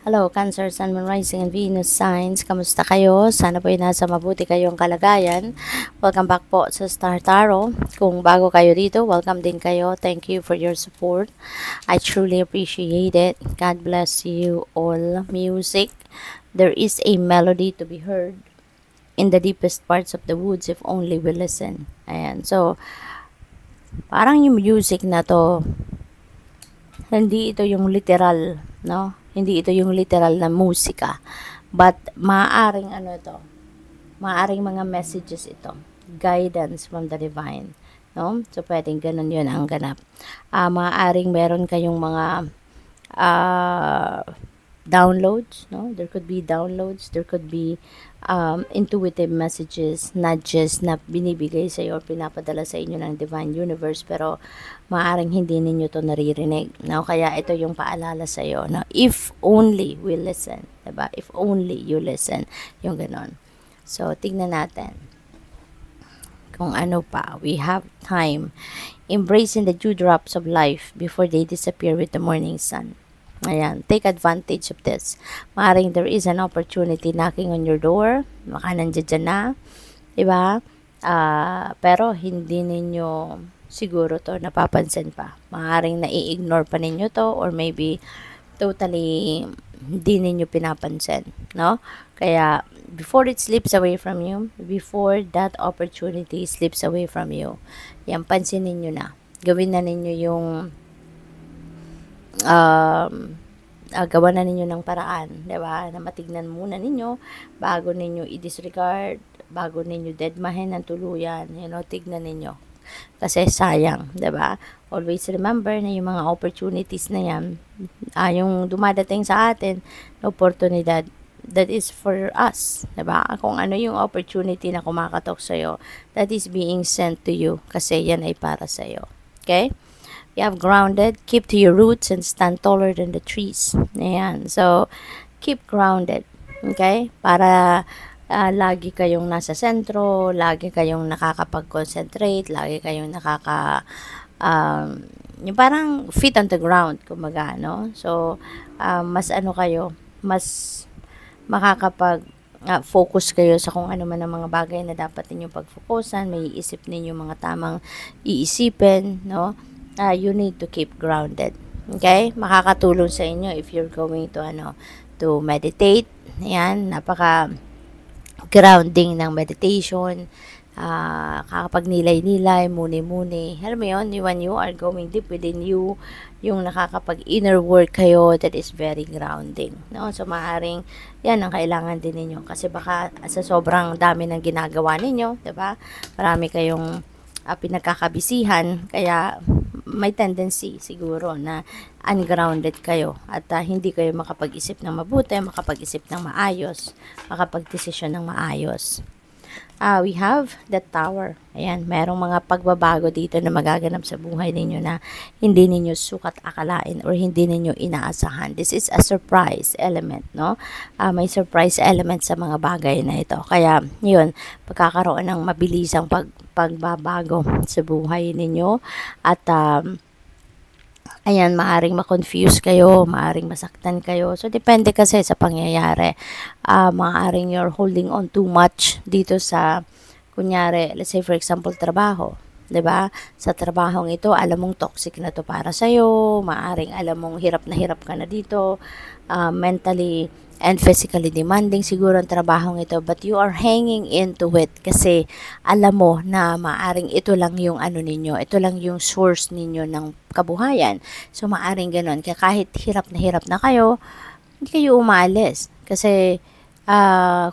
Hello, Cancer, Sun, Moon, Rising, and Venus signs. Kamusta kayo? Sana po ay nasa mabuti kayong kalagayan. Welcome back po sa Star Tarot. Kung bago kayo dito, welcome din kayo. Thank you for your support. I truly appreciate it. God bless you all. Music. There is a melody to be heard in the deepest parts of the woods if only we listen. Ayan. So, parang yung music na to, hindi ito yung literal, no? Hindi ito yung literal na musika. But, maaaring maaaring mga messages ito. Guidance from the divine, no? So, pwedeng ganun yun ang ganap. Maaaring meron kayong mga downloads, no? There could be downloads, there could be intuitive messages, nudges na binibigay sa iyo or pinapadala sa inyo ng divine universe, pero maaaring hindi ninyo to naririnig, no? Kaya ito yung paalala sa iyo, no? If only we listen, diba? If only you listen, yung ganon. So, tignan natin kung ano pa. We have time. Embracing the dewdrops of life before they disappear with the morning sun. Ayan, take advantage of this. Maaaring there is an opportunity knocking on your door. Baka nandiyan na. Diba? Pero hindi ninyo siguro to napapansin pa. Maaaring nai-ignore pa ninyo to or maybe totally hindi ninyo pinapansin. No? Kaya, before it slips away from you, before that opportunity slips away from you, yan, pansinin nyo na. Gawin na ninyo yung gawa na ninyo ng paraan, diba? Na matignan muna ninyo bago ninyo i-disregard, bago ninyo deadmahin ng tuluyan, tignan ninyo. Kasi sayang, diba? Always remember na yung mga opportunities na yan, yung dumadating sa atin, na oportunidad, that is for us, diba? Kung ano yung opportunity na kumakatok sa'yo, that is being sent to you, kasi yan ay para sa'yo. Okay? You have grounded, keep to your roots and stand taller than the trees. Ayan. So, keep grounded. Okay? Para lagi kayong nasa sentro, lagi kayong nakakapag-concentrate, lagi kayong yung parang feet on the ground, kumaga, no? So, mas mas makakapag focus kayo sa kung ano man ang mga bagay na dapat ninyong pag-focusan, may iisip ninyo mga tamang iisipin, no? You need to keep grounded. Okay? Makakatulong sa inyo if you're going to meditate. Ayan, napaka grounding ng meditation. Kakapag nilay-nilay, muni-muni. Alam mo yun, when you are going deep within you, yung nakakapag inner work kayo, that is very grounding. No? So, maaaring yan ang kailangan din ninyo. Kasi baka sa sobrang dami ng ginagawa ninyo, diba? Marami kayong pinagkakabisihan, kaya may tendency siguro na ungrounded kayo at hindi kayo makapag-isip ng mabuti, makapag-isip ng maayos, makapag-desisyon ng maayos. We have the Tower. Ayan, merong mga pagbabago dito na magaganap sa buhay ninyo na hindi ninyo sukat akalain or hindi ninyo inaasahan. This is a surprise element, no? May surprise element sa mga bagay na ito. Kaya, yun, pagkakaroon ng mabilisang pagbabago sa buhay ninyo at ayan, maaring ma-confuse kayo, maaring masaktan kayo. So, depende kasi sa pangyayari. Maaring you're holding on too much dito sa, kunyari, let's say for example, trabaho. 'Di ba? Sa trabahong ito, alam mong toxic na to para sa'yo, maaring alam mong hirap ka na dito, mentally and physically demanding siguro ang trabahong ito, but you are hanging into it kasi alam mo na maaring ito lang yung ninyo, ito lang yung source ninyo ng kabuhayan. So, maaring ganun. Kaya kahit hirap na kayo, hindi kayo umalis. Kasi,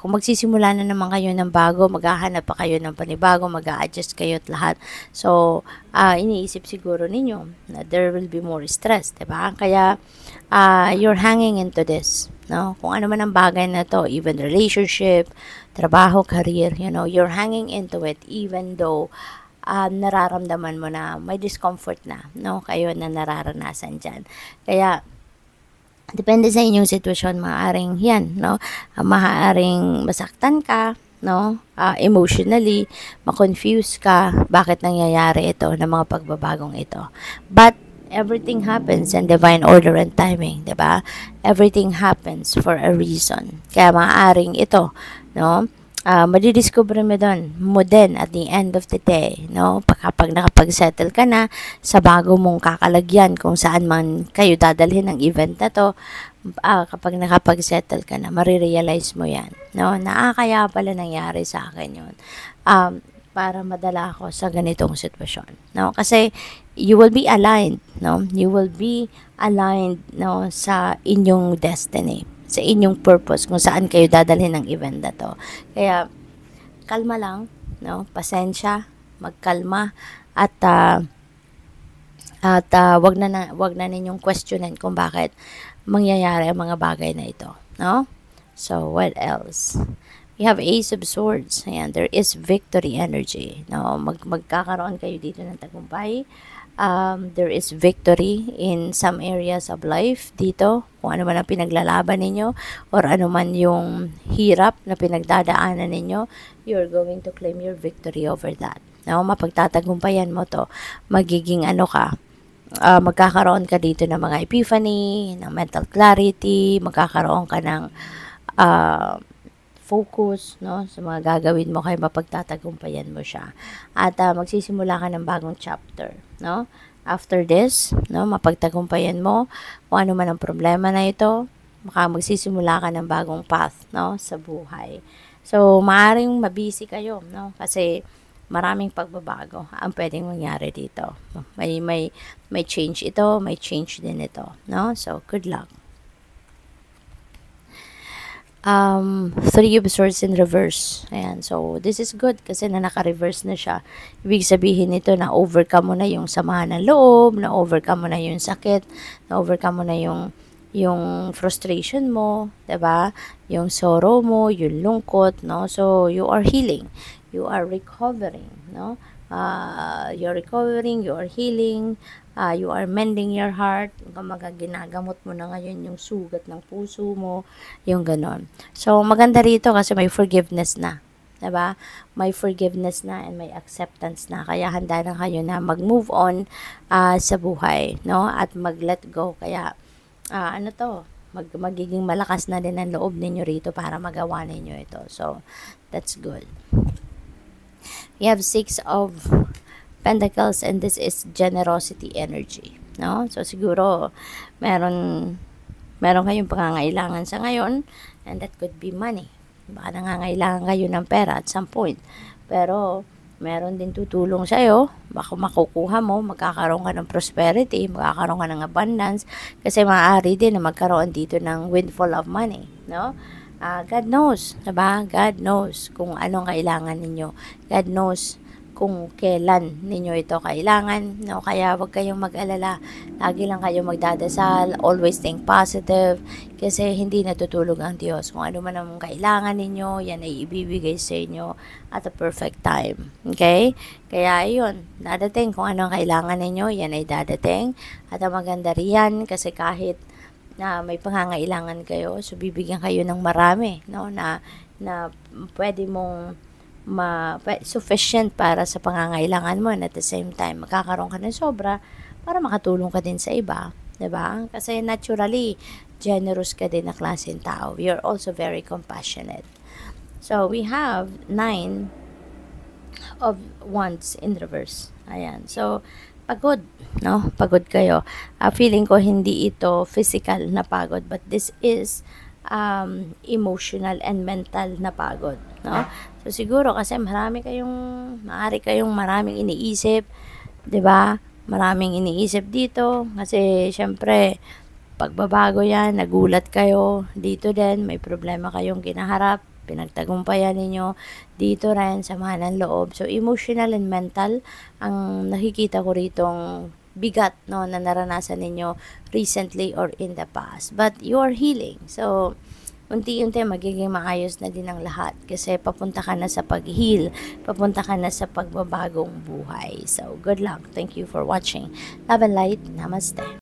kung magsisimula na naman kayo ng bago, maghahanap pa kayo ng panibago, mag-a-adjust kayo at lahat. So, iniisip siguro ninyo na there will be more stress, diba? Kaya, you're hanging into this, no? Kung ano man ang bagay na to, even relationship, trabaho, career, you're hanging into it even though nararamdaman mo na may discomfort na, no? Kayo na nararanasan dyan. Kaya, depende sa inyong sitwasyon, maaaring yan, no? Maaaring masaktan ka, no? Emotionally, ma-confuse ka, bakit nangyayari ito ng mga pagbabagong ito. But, everything happens in divine order and timing, 'di ba? Everything happens for a reason. Kaya maaaring ito, no? Madidiscover mo din at the end of the day, no? Kapag nakapag-settle ka na sa bago mong kakalagyan kung saan man kayo dadalhin ng event na to, kapag nakapag-settle ka na, marirealize mo yan, no? Kaya pala nangyari sa akin yun. Para madala ako sa ganitong sitwasyon, no? Kasi you will be aligned, no? You will be aligned, no, sa inyong destiny, sa inyong purpose, kung saan kayo dadalhin ng event na to. Kaya, kalma lang, no? Pasensya, magkalma, at wag na ninyong questionin kung bakit mangyayari ang mga bagay na ito, no? So, what else? We have Ace of Swords. Ayan, there is victory energy. No, magkakaroon kayo dito ng tagumpay. There is victory in some areas of life dito. Kung ano man ang pinaglalaban ninyo or ano man yung hirap na pinagdadaanan ninyo, you're going to claim your victory over that. No, mapagtatagumpayan mo to. Magiging magkakaroon ka dito ng mga epiphany, ng mental clarity, magkakaroon ka ng focus, no, sa mga gagawin mo, kaya mapagtatagumpayan mo siya. At magsisimula ka ng bagong chapter, no? After this, no, mapagtagumpayan mo kung ano man ang problema na ito, magsisimula ka ng bagong path, no, sa buhay. So, maaring mabisi kayo, no, kasi maraming pagbabago ang pwedeng mangyari dito. May change ito, may change din ito, no? So, good luck. Three of Swords in reverse. Ayan. So, this is good kasi naka-reverse na siya. Ibig sabihin nito na overcome mo na yung samahan ng loob, na overcome mo na yung sakit, na overcome mo na yung frustration mo, 'di ba? Yung sorrow mo, yung lungkot, no? So, you are healing. You are recovering, no? You're recovering, you are healing, you are mending your heart. Ginagamot mo na ngayon yung sugat ng puso mo, yung ganon. So, maganda rito kasi may forgiveness na. Diba? May forgiveness na and may acceptance na. Kaya handa na kayo na mag-move on sa buhay, no? At mag-let go. Kaya, magiging malakas na din ang loob ninyo rito para magawa ninyo ito. So, that's good. We have Six of Pentacles and this is generosity energy, no? So, siguro, meron kayong pangangailangan sa ngayon and that could be money. Baka nangangailangan kayo ng pera at some point. Pero, meron din tutulong sa'yo. Baka makukuha mo, magkakaroon ka ng prosperity, magkakaroon ka ng abundance. Kasi maaari din na magkaroon dito ng windfall of money, no? God knows, diba? God knows kung anong kailangan ninyo. God knows kung kailan ninyo ito kailangan, no? Kaya wag kayong mag-alala. Lagi lang kayong magdadasal, always think positive, kasi hindi natutulog ang Diyos. Kung ano man ang kailangan ninyo, yan ay ibibigay sa inyo at a perfect time. Okay? Kaya yun, dadating kung anong kailangan ninyo, yan ay dadating. At ang maganda riyan, kasi kahit na may pangangailangan kayo, so bibigyan kayo ng marami, no? Na pwede mong sufficient para sa pangangailangan mo, and at the same time magkakaroon ka ng sobra para makatulong ka din sa iba, 'di ba? Kasi naturally generous ka din na klaseng tao. You're also very compassionate. So we have 9 of Wands in reverse. Ayan. So pagod, no? Pagod kayo. Feeling ko hindi ito physical na pagod, but this is emotional and mental na pagod, no? So siguro kasi maaari kayong maraming iniisip, 'di ba? Maraming iniisip dito kasi syempre pagbabago 'yan, nagulat kayo dito din, may problema kayong kinaharap, pinagtagumpayan ninyo dito rin, samahan ng loob. So, emotional and mental, ang nakikita ko ritong bigat, no, na naranasan ninyo recently or in the past. But you are healing. So, unti-unti magiging maayos na din ang lahat kasi papunta ka na sa pag-heal, papunta ka na sa pagbabagong buhay. So, good luck. Thank you for watching. Love and light. Namaste.